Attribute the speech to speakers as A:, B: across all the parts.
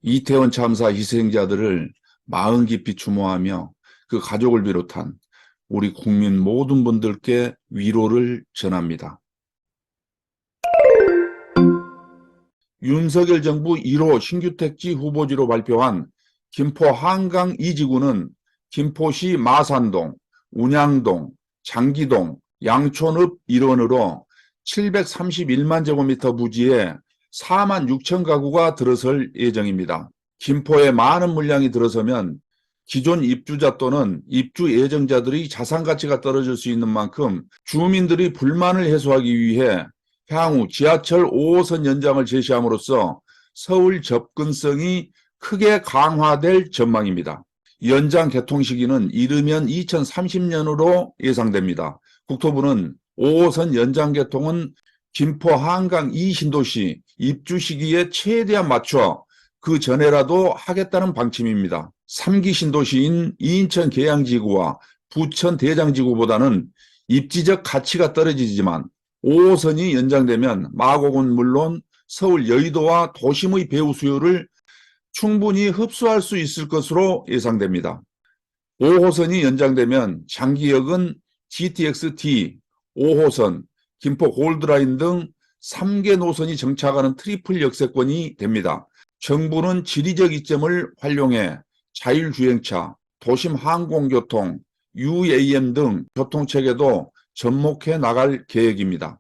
A: 이태원 참사 희생자들을 마음 깊이 추모하며 그 가족을 비롯한 우리 국민 모든 분들께 위로를 전합니다. 윤석열 정부 1호 신규 택지 후보지로 발표한 김포 한강 2지구는 김포시 마산동, 운양동, 장기동, 양촌읍 일원으로 731만 제곱미터 부지에 4만 6천 가구가 들어설 예정입니다. 김포에 많은 물량이 들어서면 기존 입주자 또는 입주 예정자들의 자산 가치가 떨어질 수 있는 만큼 주민들이 불만을 해소하기 위해 향후 지하철 5호선 연장을 제시함으로써 서울 접근성이 크게 강화될 전망입니다. 연장 개통 시기는 이르면 2030년으로 예상됩니다. 국토부는 5호선 연장 개통은 김포 한강 2신도시 입주 시기에 최대한 맞춰 그 전에라도 하겠다는 방침입니다. 3기 신도시인 인천 계양지구와 부천 대장지구보다는 입지적 가치가 떨어지지만 5호선이 연장되면 마곡은 물론 서울 여의도와 도심의 배후 수요를 충분히 흡수할 수 있을 것으로 예상됩니다. 5호선이 연장되면 장기역은 GTX-D, 5호선, 김포 골드라인 등 3개 노선이 정착하는 트리플 역세권이 됩니다. 정부는 지리적 이점을 활용해 자율주행차, 도심 항공교통, UAM 등 교통체계도 접목해 나갈 계획입니다.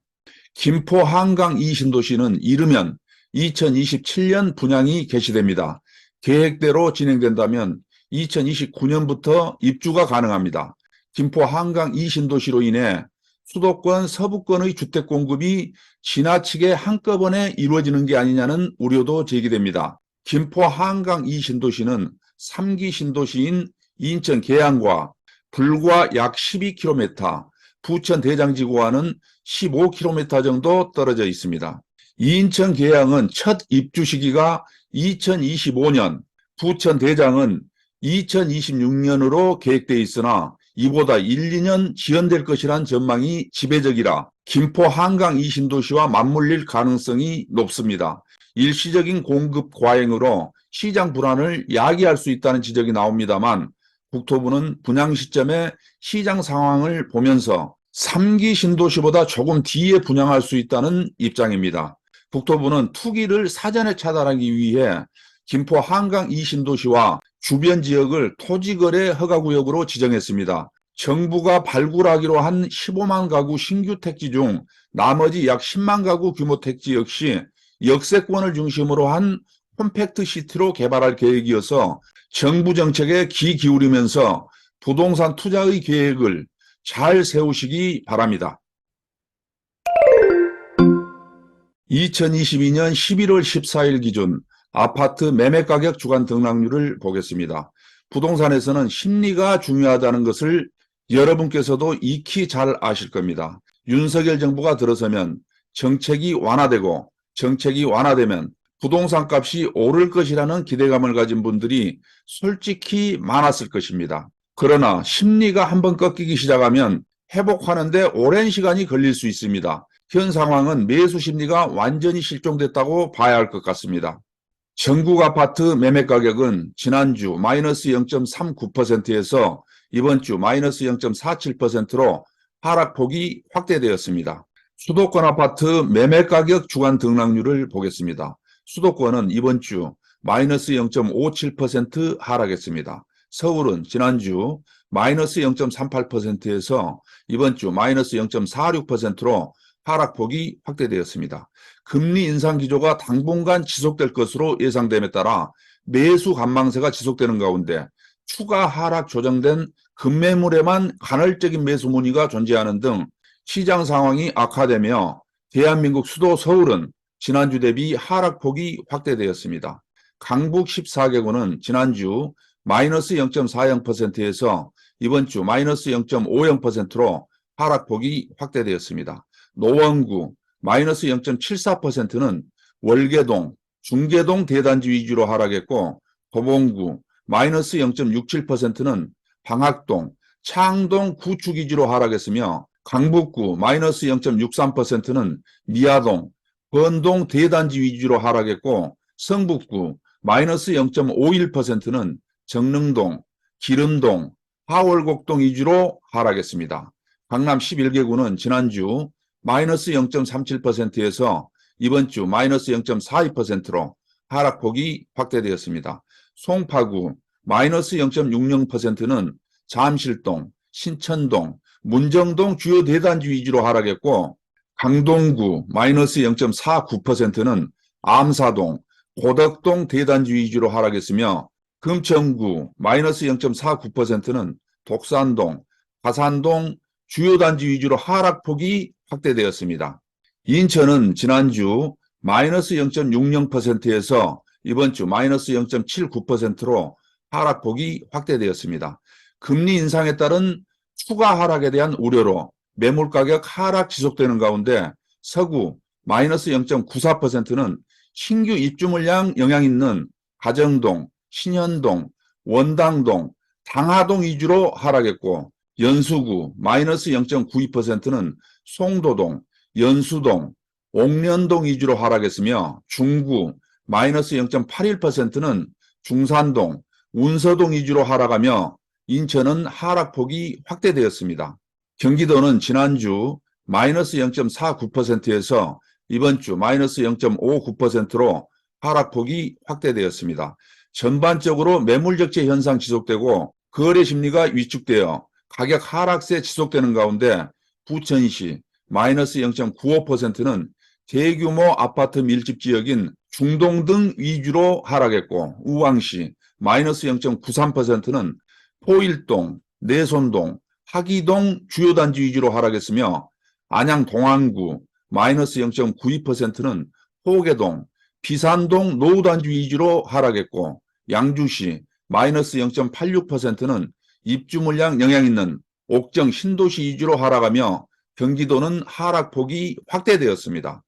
A: 김포 한강 2신도시는 이르면 2027년 분양이 개시됩니다. 계획대로 진행된다면 2029년부터 입주가 가능합니다. 김포 한강 2신도시로 인해 수도권 서부권의 주택 공급이 지나치게 한꺼번에 이루어지는 게 아니냐는 우려도 제기됩니다. 김포 한강 2신도시는 3기 신도시인 인천 계양과 불과 약 12km, 부천 대장지구와는 15km 정도 떨어져 있습니다. 인천 계양은 첫 입주 시기가 2025년, 부천 대장은 2026년으로 계획되어 있으나 이보다 1, 2년 지연될 것이란 전망이 지배적이라 김포 한강 2신도시와 맞물릴 가능성이 높습니다. 일시적인 공급 과잉으로 시장 불안을 야기할 수 있다는 지적이 나옵니다만 국토부는 분양 시점에 시장 상황을 보면서 3기 신도시보다 조금 뒤에 분양할 수 있다는 입장입니다. 국토부는 투기를 사전에 차단하기 위해 김포 한강 2신도시와 주변 지역을 토지거래 허가구역으로 지정했습니다. 정부가 발굴하기로 한 15만 가구 신규 택지 중 나머지 약 10만 가구 규모 택지 역시 역세권을 중심으로 한 콤팩트 시티로 개발할 계획이어서 정부 정책에 귀 기울이면서 부동산 투자의 계획을 잘 세우시기 바랍니다. 2022년 11월 14일 기준 아파트 매매가격 주간 등락률을 보겠습니다. 부동산에서는 심리가 중요하다는 것을 여러분께서도 익히 잘 아실 겁니다. 윤석열 정부가 들어서면 정책이 완화되고 정책이 완화되면 부동산 값이 오를 것이라는 기대감을 가진 분들이 솔직히 많았을 것입니다. 그러나 심리가 한번 꺾이기 시작하면 회복하는데 오랜 시간이 걸릴 수 있습니다. 현 상황은 매수 심리가 완전히 실종됐다고 봐야 할 것 같습니다. 전국 아파트 매매 가격은 지난주 마이너스 0.39%에서 이번 주 마이너스 0.47%로 하락폭이 확대되었습니다. 수도권 아파트 매매 가격 주간 등락률을 보겠습니다. 수도권은 이번 주 마이너스 0.57% 하락했습니다. 서울은 지난주 마이너스 0.38%에서 이번 주 마이너스 0.46%로 하락폭이 확대되었습니다. 금리 인상 기조가 당분간 지속될 것으로 예상됨에 따라 매수 관망세가 지속되는 가운데 추가 하락 조정된 급매물에만 간헐적인 매수 문의가 존재하는 등 시장 상황이 악화되며 대한민국 수도 서울은 지난주 대비 하락폭이 확대되었습니다. 강북 14개구는 지난주 마이너스 0.40%에서 이번 주 마이너스 0.50%로 하락폭이 확대되었습니다. 노원구 마이너스 0.74%는 월계동, 중계동 대단지 위주로 하락했고 도봉구 마이너스 0.67%는 방학동, 창동 구축 위주로 하락했으며 강북구 마이너스 0.63%는 미아동, 건동 대단지 위주로 하락했고 성북구 마이너스 0.51%는 정릉동, 기름동, 하월곡동 위주로 하락했습니다. 강남 11개구는 지난주 마이너스 0.37%에서 이번 주 마이너스 0.42%로 하락폭이 확대되었습니다. 송파구 마이너스 0.60%는 잠실동, 신천동, 문정동 주요 대단지 위주로 하락했고, 강동구 마이너스 0.49%는 암사동, 고덕동 대단지 위주로 하락했으며, 금천구 마이너스 0.49%는 독산동, 가산동 주요 단지 위주로 하락폭이 확대되었습니다. 인천은 지난주 마이너스 0.60%에서 이번 주 마이너스 0.79%로 하락폭이 확대되었습니다. 금리 인상에 따른 추가 하락에 대한 우려로 매물가격 하락 지속되는 가운데 서구 마이너스 0.94%는 신규 입주 물량 영향 있는 가정동, 신현동, 원당동, 당하동 위주로 하락했고, 연수구 마이너스 0.92%는 송도동, 연수동, 옥련동 위주로 하락했으며, 중구 마이너스 0.81%는 중산동, 운서동 위주로 하락하며 인천은 하락폭이 확대되었습니다. 경기도는 지난주 마이너스 0.49%에서 이번 주 마이너스 0.59%로 하락폭이 확대되었습니다. 전반적으로 매물적재 현상 지속되고 거래 심리가 위축되어 가격 하락세 지속되는 가운데 부천시 마이너스 0.95%는 대규모 아파트 밀집 지역인 중동 등 위주로 하락했고, 우왕시 마이너스 0.93%는 포일동, 내손동, 하기동 주요 단지 위주로 하락했으며, 안양 동안구 마이너스 0.92%는 호계동, 비산동 노후 단지 위주로 하락했고, 양주시 마이너스 0.86%는 입주 물량 영향 있는 옥정 신도시 위주로 하락하며 경기도는 하락폭이 확대되었습니다.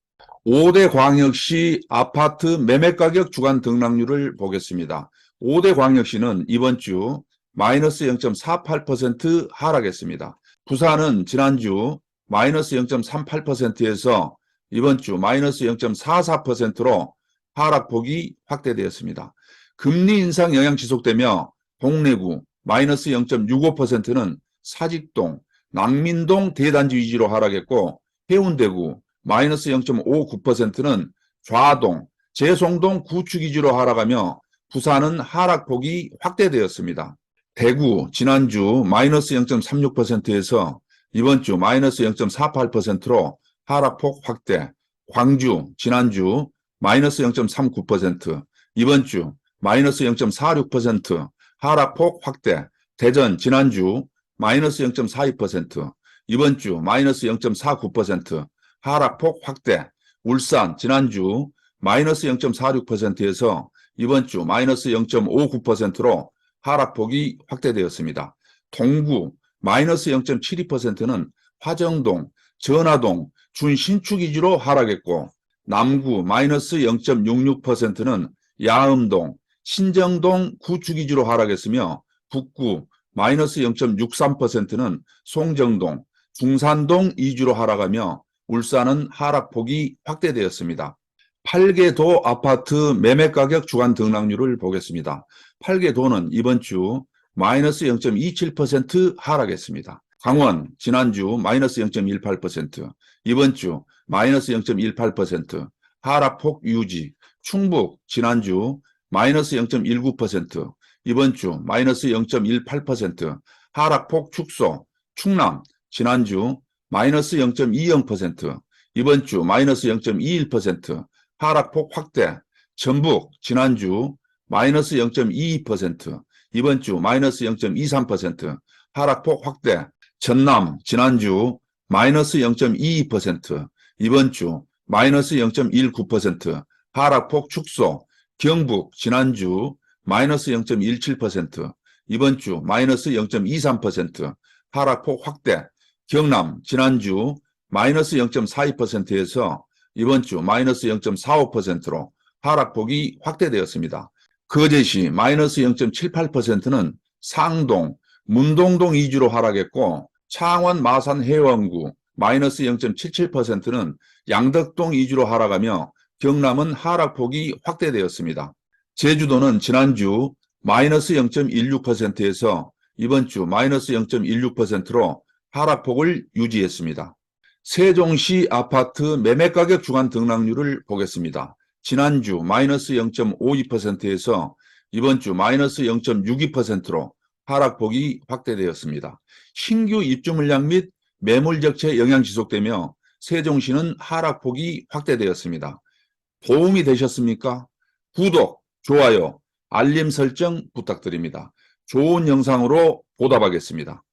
A: 5대 광역시 아파트 매매가격 주간 등락률을 보겠습니다. 5대 광역시는 이번 주 마이너스 0.48% 하락했습니다. 부산은 지난주 마이너스 0.38%에서 이번 주 마이너스 0.44%로 하락폭이 확대되었습니다. 금리 인상 영향 지속되며 동래구 마이너스 0.65%는 사직동, 낭민동 대단지 위주로 하락했고, 해운대구 마이너스 0.59%는 좌동, 재송동 구축 위주로 하락하며 부산은 하락폭이 확대되었습니다. 대구 지난주 마이너스 0.36%에서 이번 주 마이너스 0.48%로 하락폭 확대, 광주 지난주 마이너스 0.39%, 이번 주 마이너스 0.46% 하락폭 확대, 대전 지난주 마이너스 0.42%, 이번 주 마이너스 0.49% 하락폭 확대, 울산 지난주 마이너스 0.46%에서 이번 주 마이너스 0.59%로 하락폭이 확대되었습니다. 동구 마이너스 0.72%는 화정동, 전화동, 준신축 위주로 하락했고, 남구 마이너스 0.66%는 야음동, 신정동 구축 위주로 하락했으며, 북구 마이너스 0.63%는 송정동, 중산동 위주로 하락하며 울산은 하락폭이 확대되었습니다. 8개도 아파트 매매가격 주간 등락률을 보겠습니다. 8개도는 이번 주 마이너스 0.27% 하락했습니다. 강원 지난주 마이너스 0.18%, 이번 주 마이너스 0.18% 하락폭 유지. 충북 지난주 마이너스 0.19%, 이번 주 마이너스 0.18% 하락폭 축소. 충남 지난주 마이너스 0.20%, 이번 주 마이너스 0.21% 하락폭 확대. 전북 지난주 마이너스 0.22%, 이번 주 마이너스 0.23% 하락폭 확대. 전남 지난주 마이너스 0.22%, 이번 주 마이너스 0.19% 하락폭 축소. 경북 지난주 마이너스 0.17%, 이번 주 마이너스 0.23% 하락폭 확대. 경남 지난주 마이너스 0.42%에서 이번 주 마이너스 0.45%로 하락폭이 확대되었습니다. 거제시 마이너스 0.78%는 상동, 문동동 위주로 하락했고, 창원 마산 해원구 마이너스 0.77%는 양덕동 위주로 하락하며 경남은 하락폭이 확대되었습니다. 제주도는 지난주 마이너스 0.16%에서 이번 주 마이너스 0.16%로 하락폭을 유지했습니다. 세종시 아파트 매매가격 주간 등락률을 보겠습니다. 지난주 마이너스 0.52%에서 이번 주 마이너스 0.62%로 하락폭이 확대되었습니다. 신규 입주 물량 및 매물 적체 영향 지속되며 세종시는 하락폭이 확대되었습니다. 도움이 되셨습니까? 구독, 좋아요, 알림 설정 부탁드립니다. 좋은 영상으로 보답하겠습니다.